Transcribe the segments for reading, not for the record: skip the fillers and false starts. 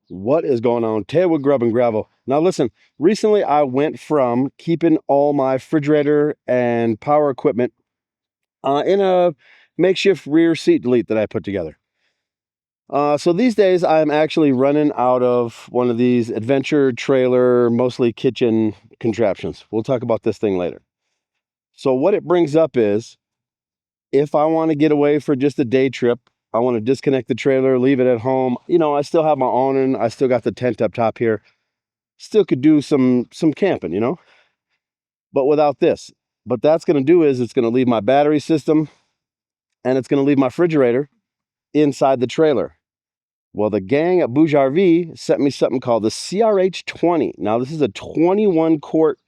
What is going on? Tailwood Grub and Gravel. Now listen, recently I went from keeping all my refrigerator and power equipment in a makeshift rear seat delete that I put together. So these days I'm actually running out of one of these adventure trailer, mostly kitchen contraptions. We'll talk about this thing later. So what it brings up is, if I want to get away for just a day trip, I want to disconnect the trailer, leave it at home. You know, I still have my awning. I still got the tent up top here. Still could do some camping, you know, but without this. But that's going to do is it's going to leave my battery system and it's going to leave my refrigerator inside the trailer. Well, the gang at BougeRV sent me something called the CRH20. Now, this is a 21 quart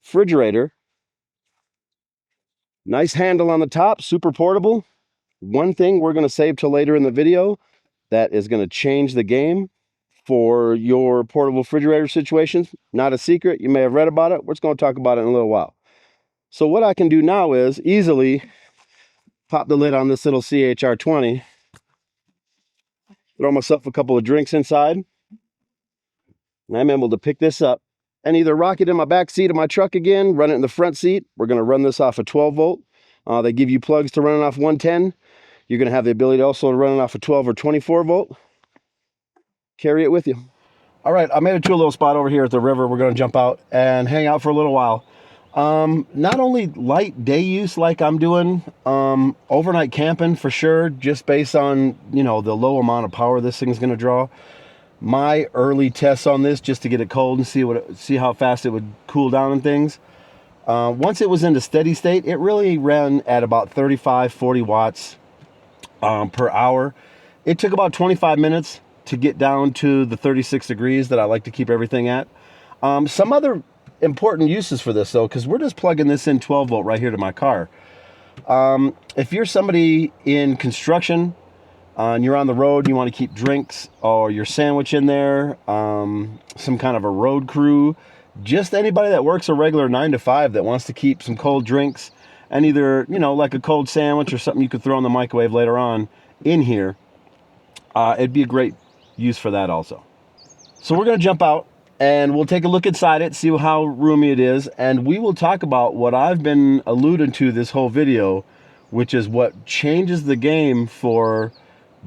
refrigerator. Nice handle on the top, super portable. One thing we're going to save till later in the video that is going to change the game for your portable refrigerator situations. Not a secret. You may have read about it. We're just going to talk about it in a little while. So what I can do now is easily pop the lid on this little CRH20, throw myself a couple of drinks inside, and I'm able to pick this up and either rock it in my back seat of my truck again, run it in the front seat. We're going to run this off a 12 volt. They give you plugs to run it off 110. You're going to have the ability also to run it off a 12 or 24 volt. Carry it with you. All right, I made it to a little spot over here at the river. We're going to jump out and hang out for a little while. Not only light day use like I'm doing, overnight camping for sure, just based on, you know, the low amount of power this thing's going to draw. My early tests on this, just to get it cold and see how fast it would cool down and things. Once it was into steady state, it really ran at about 35-40 watts per hour. It took about 25 minutes to get down to the 36 degrees that I like to keep everything at. Some other important uses for this though, because we're just plugging this in 12 volt right here to my car. If you're somebody in construction and you're on the road, you want to keep drinks or your sandwich in there, some kind of a road crew, just anybody that works a regular 9 to 5 that wants to keep some cold drinks and either, you know, like a cold sandwich or something you could throw in the microwave later on in here, it'd be a great use for that also. So we're going to jump out and we'll take a look inside it, see how roomy it is, and we will talk about what I've been alluding to this whole video, which is what changes the game for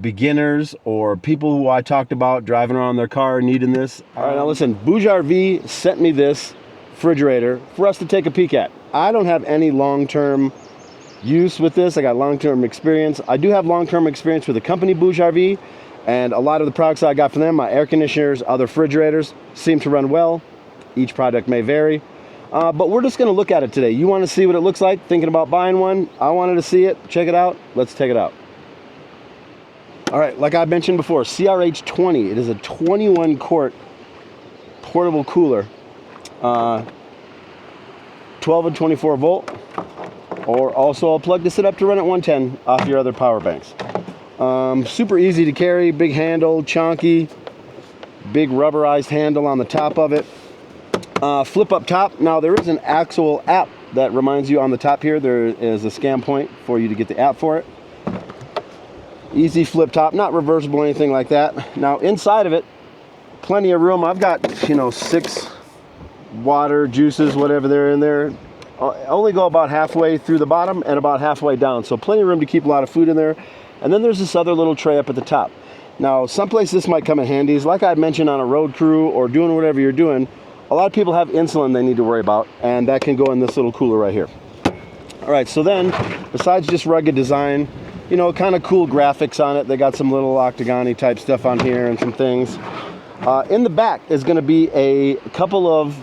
beginners or people who I talked about driving around their car needing this. All right, now listen, BougeRV sent me this refrigerator for us to take a peek at. I don't have any long-term use with this. I got long-term experience. I do have long-term experience with the company BougeRV, and a lot of the products I got from them, my air conditioners, other refrigerators, seem to run well. Each product may vary. But we're just going to look at it today. You want to see what it looks like? Thinking about buying one? I wanted to see it. Check it out. Let's take it out. All right, like I mentioned before, CRH20. It is a 21 quart portable cooler. 12 and 24 volt. Or also I'll plug this up to run at 110 off your other power banks. Super easy to carry, big handle, chunky, big rubberized handle on the top of it. Flip up top. Now there is an actual app that reminds you on the top here. There is a scan point for you to get the app for it. Easy flip top, not reversible or anything like that. Now inside of it, plenty of room. I've got, you know, 6 water juices, whatever they're in there. Only go about halfway through the bottom and about halfway down. So plenty of room to keep a lot of food in there. And then there's this other little tray up at the top. Now, someplace this might come in handy is, like I mentioned, on a road crew or doing whatever you're doing, a lot of people have insulin they need to worry about, and that can go in this little cooler right here. All right, so then, besides just rugged design, you know, kind of cool graphics on it. They got some little octagon-y type stuff on here and some things. In the back is going to be a couple of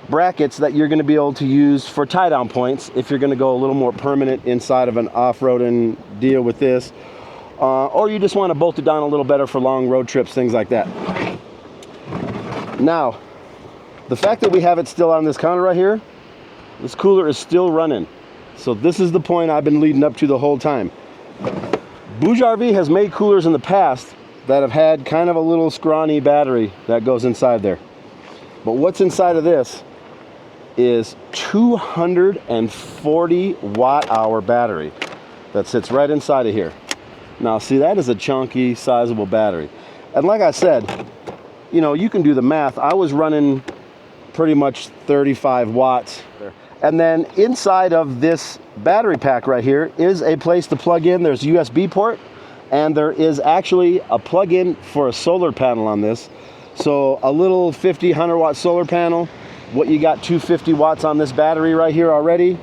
brackets that you're going to be able to use for tie-down points if you're going to go a little more permanent inside of an off-roading deal with this. Or you just want to bolt it down a little better for long road trips, things like that. Now, the fact that we have it still on this counter right here, this cooler is still running. So this is the point I've been leading up to the whole time. BougeRV has made coolers in the past that have had kind of a little scrawny battery that goes inside there. But what's inside of this is 240 watt-hour battery that sits right inside of here. Now, see, that is a chunky, sizable battery. And like I said, you know, you can do the math. I was running pretty much 35 watts. And then inside of this battery pack right here is a place to plug in. There's a USB port, and there is actually a plug-in for a solar panel on this. So a little 50, 100 watt solar panel. What you got 250 watts on this battery right here already.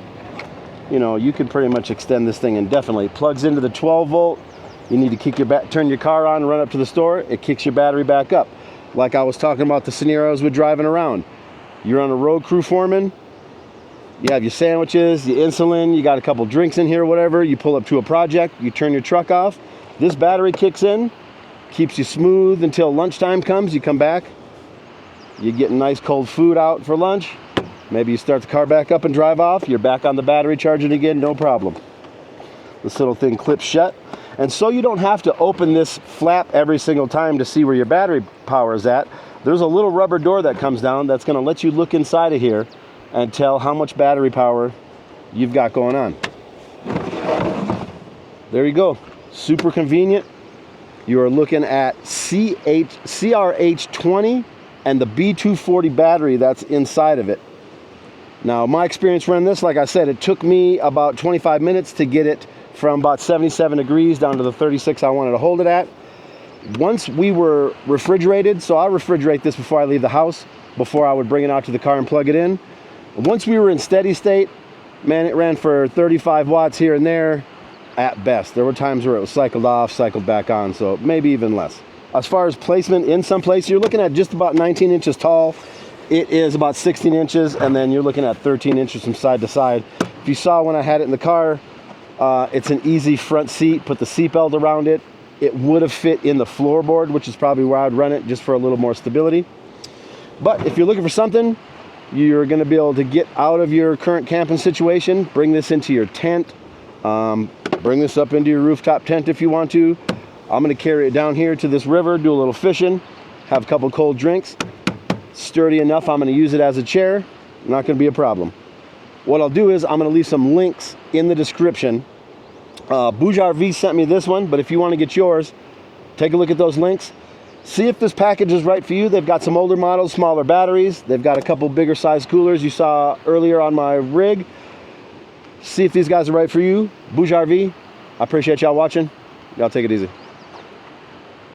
You know, you could pretty much extend this thing indefinitely. It plugs into the 12 volt. You need to kick your turn your car on and run up to the store. It kicks your battery back up. Like I was talking about the scenarios with driving around. You're on a road crew foreman. You have your sandwiches, your insulin, you got a couple drinks in here, whatever. You pull up to a project, you turn your truck off. This battery kicks in, keeps you smooth until lunchtime comes. You come back, you get nice cold food out for lunch. Maybe you start the car back up and drive off. You're back on the battery, charging again, no problem. This little thing clips shut. And so you don't have to open this flap every single time to see where your battery power is at. There's a little rubber door that comes down that's going to let you look inside of here and tell how much battery power you've got going on. There you go. Super convenient. You are looking at CRH20 and the B240 battery that's inside of it. Now, my experience running this, like I said, it took me about 25 minutes to get it from about 77 degrees down to the 36 I wanted to hold it at. Once we were refrigerated, so I refrigerate this before I leave the house, before I would bring it out to the car and plug it in. Once we were in steady state, man, it ran for 35 watts here and there at best. There were times where it was cycled off, cycled back on, so maybe even less. As far as placement in some place, you're looking at just about 19 inches tall. It is about 16 inches, and then you're looking at 13 inches from side to side. If you saw when I had it in the car, it's an easy front seat. Put the seatbelt around it. It would have fit in the floorboard, which is probably where I'd run it, just for a little more stability. But if you're looking for something, you're going to be able to get out of your current camping situation, bring this into your tent, bring this up into your rooftop tent if you want to. I'm going to carry it down here to this river, do a little fishing, have a couple cold drinks. Sturdy enough, I'm going to use it as a chair. Not going to be a problem. What I'll do is I'm going to leave some links in the description. BougeRV sent me this one, but if you want to get yours, take a look at those links. See if this package is right for you. They've got some older models, smaller batteries. They've got a couple bigger size coolers you saw earlier on my rig. See if these guys are right for you. BougeRV, I appreciate y'all watching. Y'all take it easy.